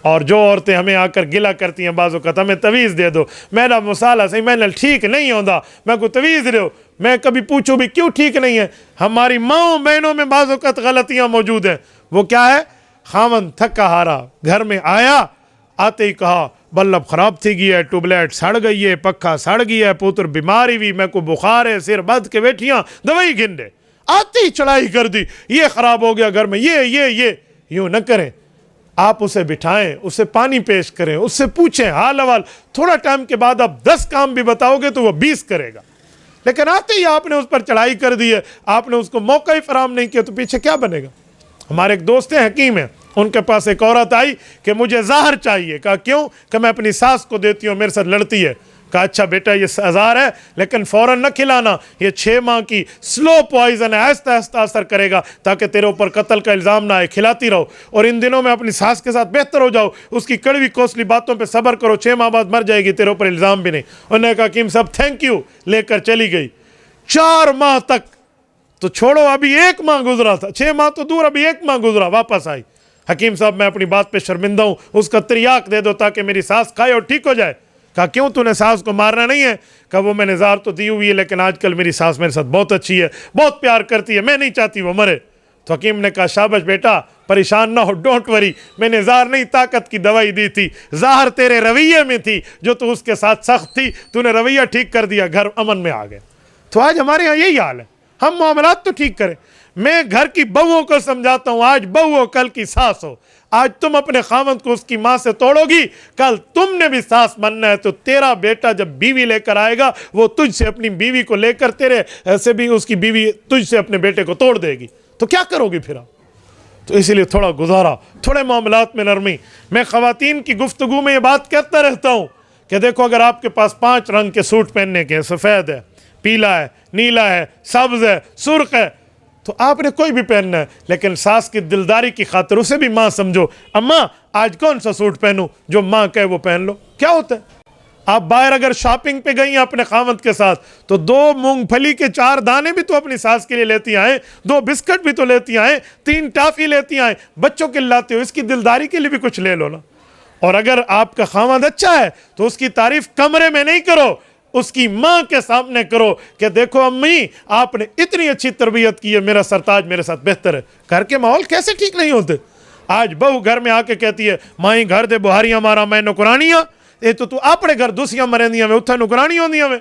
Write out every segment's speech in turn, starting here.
और जो औरतें हमें आकर गिला करती हैं बाज़ वक़्त, हमें तवीज़ दे दो, मेरा मसाला सही मैंने ठीक नहीं होता, मैं को तवीज़ दो, मैं कभी पूछूँ भी क्यों ठीक नहीं है। हमारी माँओं बहनों में बाज़ वक़्त गलतियाँ मौजूद हैं। वो क्या है, खामन थका हारा घर में आया, आते ही कहा बल्ब ख़राब थी गई है, ट्यूबलाइट सड़ गई है, पक्का सड़ गया है, पुत्र बीमारी भी, मैं को बुखार है, सिर बद के बैठियाँ दवाई गिन, आती ही चढ़ाई कर दी, ये ख़राब हो गया घर में, ये यूँ न करें। आप उसे बिठाएं, उसे पानी पेश करें, उससे पूछें हाल हवाल। थोड़ा टाइम के बाद आप 10 काम भी बताओगे तो वो 20 करेगा। लेकिन आते ही आपने उस पर चढ़ाई कर दी है, आपने उसको मौका ही फराम नहीं किया, तो पीछे क्या बनेगा। हमारे एक दोस्त हैं, हकीम हैं, उनके पास एक औरत आई कि मुझे ज़हर चाहिए। कहा क्यों? कि मैं अपनी सास को देती हूँ, मेरे साथ लड़ती है। कहा अच्छा बेटा ये ज़हर है, लेकिन फ़ौरन न खिलाना, ये 6 माह की स्लो पॉइज़न है, आहिस्ता आहिस्ता असर करेगा ताकि तेरे ऊपर कत्ल का इल्ज़ाम ना आए। खिलाती रहो और इन दिनों में अपनी सास के साथ बेहतर हो जाओ, उसकी कड़वी कोसली बातों पे सब्र करो, 6 माह बाद मर जाएगी, तेरे ऊपर इल्ज़ाम भी नहीं। उन्होंने कहा हकीम साहब थैंक यू, लेकर चली गई। 4 माह तक तो छोड़ो, अभी 1 माह गुजरा था, 6 माह तो दूर, अभी 1 माह गुजरा, वापस आई। हकीम साहब मैं अपनी बात पे शर्मिंदा हूँ, उसका त्रियाक दे दो ताकि मेरी सास खाए और ठीक हो जाए। कहा क्यों, तूने सास को मारना नहीं है? कहा वो मैंने ज़ार तो दी हुई है, लेकिन आजकल मेरी सास मेरे साथ बहुत अच्छी है, बहुत प्यार करती है, मैं नहीं चाहती वो मरे। तो हकीम ने कहा शाबाश बेटा, परेशान ना हो, डोंट वरी, मैंने ज़ार नहीं ताकत की दवाई दी थी, ज़ाहर तेरे रवैये में थी, जो तू उसके साथ सख्त थी, तूने रवैया ठीक कर दिया, घर अमन में आ गया। तो आज हमारे यहाँ यही हाल है, हम मामलात तो ठीक करें। मैं घर की बहुओं को समझाता हूँ, आज बहू हो कल की सास हो। आज तुम अपने खामद को उसकी माँ से तोड़ोगी, कल तुमने भी सास बनना है, तो तेरा बेटा जब बीवी लेकर आएगा वो तुझसे अपनी बीवी को लेकर, तेरे ऐसे भी उसकी बीवी तुझसे अपने बेटे को तोड़ देगी। तो क्या करोगी फिर आप? तो इसीलिए थोड़ा गुजारा, थोड़े मामलात में नरमी। मैं ख़वातीन की गुफ्तगू में ये बात कहता रहता हूँ कि देखो अगर आपके पास 5 रंग के सूट पहनने के, सफ़ेद है, पीला है, नीला है, सब्ज़ है, सुर्ख है, तो आपने कोई भी पहनना है, लेकिन सास की दिलदारी की खातिर उसे भी माँ समझो। अम्मा आज कौन सा सूट पहनूं, जो माँ कहे वो पहन लो। क्या होता है, आप बाहर अगर शॉपिंग पे गई हैं अपने खामद के साथ, तो 2 मूंगफली के 4 दाने भी तो अपनी सास के लिए लेती आए, 2 बिस्किट भी तो लेती आए, 3 टाफ़ी लेती आए, बच्चों के लाते हो, इसकी दिलदारी के लिए भी कुछ ले लो ना। और अगर आपका खामद अच्छा है तो उसकी तारीफ कमरे में नहीं करो, उसकी माँ के सामने करो कि देखो अम्मी आपने इतनी अच्छी तरबियत की है, मेरा सरताज मेरे साथ बेहतर है। घर के माहौल कैसे ठीक नहीं होते। आज बहू घर में आके कहती है माई घर दे बुहारियाँ मारा मैं नौकरानियाँ, ये तो तू अपने घर दूसरियाँ मरेंदियाँ में उत्थे नौकरानी होंदियाँ में।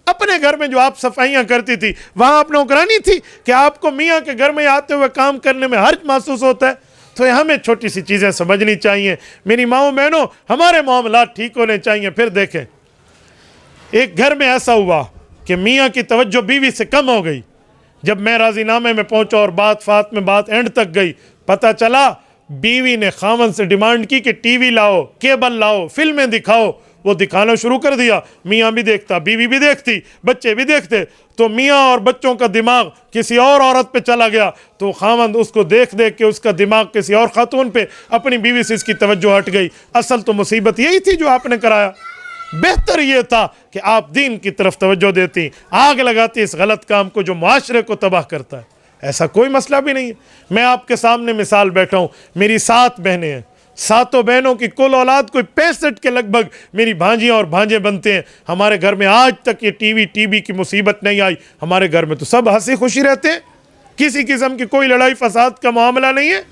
अपने घर में जो आप सफाइयाँ करती थी वहाँ आप नौकरानी थी कि आपको मियाँ के घर में आते हुए काम करने में हर्ज महसूस होता है। तो हमें छोटी सी चीज़ें समझनी चाहिए। मेरी माओ बहनों, हमारे मामलात ठीक होने चाहिए। फिर देखें, एक घर में ऐसा हुआ कि मियाँ की तवज्जो बीवी से कम हो गई। जब मैं राजीनामे में पहुंचा और बात एंड तक गई, पता चला बीवी ने खामन से डिमांड की कि टीवी लाओ, केबल लाओ, फिल्में दिखाओ। वो दिखाना शुरू कर दिया, मियाँ भी देखता, बीवी भी देखती, बच्चे भी देखते। तो मियाँ और बच्चों का दिमाग किसी और औरत पे चला गया, तो खामन उसको देख देख के उसका दिमाग किसी और खातून पे, अपनी बीवी से इसकी तवज्जो हट गई। असल तो मुसीबत यही थी जो आपने कराया। बेहतर ये था कि आप दीन की तरफ तवज्जो देती, आग लगाती इस गलत काम को जो मुआशरे को तबाह करता है। ऐसा कोई मसला भी नहीं है। मैं आपके सामने मिसाल बैठा हूँ, मेरी 7 बहनें हैं, 7 बहनों की कुल औलाद कोई 65 के लगभग मेरी भांजियाँ और भांजे बनते हैं। हमारे घर में आज तक ये टीवी की मुसीबत नहीं आई। हमारे घर में तो सब हंसी खुशी रहते हैं, किसी किस्म की कोई लड़ाई फसाद का मामला नहीं है।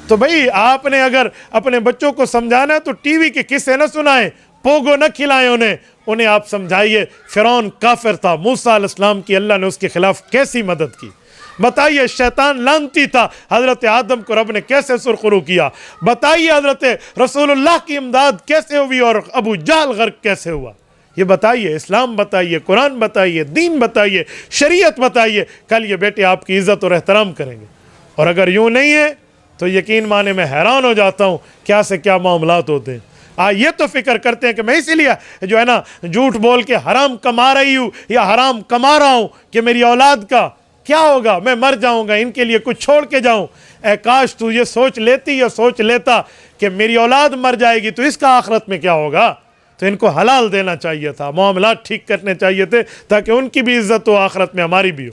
तो भाई आपने अगर अपने बच्चों को समझाना है तो टीवी के किस्से न सुनाएं, पोगो न खिलाएं उन्हें आप समझाइए फिरौन काफिर था, मूसा अलैहिस्सलाम की अल्लाह ने उसके खिलाफ कैसी मदद की। बताइए शैतान लानती था, हज़रत आदम को रब ने कैसे सुरखरू किया। बताइए हज़रत रसूलुल्लाह की इमदाद कैसे हुई और अबू जहल गर्क कैसे हुआ। ये बताइए, इस्लाम बताइए, कुरान बताइए, दीन बताइए, शरीयत बताइए। कल ये बेटे आपकी इज़्ज़त और एहतराम करेंगे। और अगर यूँ नहीं है तो यकीन माने मैं हैरान हो जाता हूँ क्या से क्या मामलात होते हैं। ये तो फिक्र करते हैं कि मैं इसीलिए जो है ना झूठ बोल के हराम कमा रही हूँ या हराम कमा रहा हूँ कि मेरी औलाद का क्या होगा, मैं मर जाऊँगा, इनके लिए कुछ छोड़ के जाऊँ। ए काश तू ये सोच लेती या सोच लेता कि मेरी औलाद मर जाएगी तो इसका आखिरत में क्या होगा। तो इनको हलाल देना चाहिए था, मामलात ठीक करने चाहिए थे ताकि उनकी भी इज्जत हो, आखिरत में हमारी भी हो।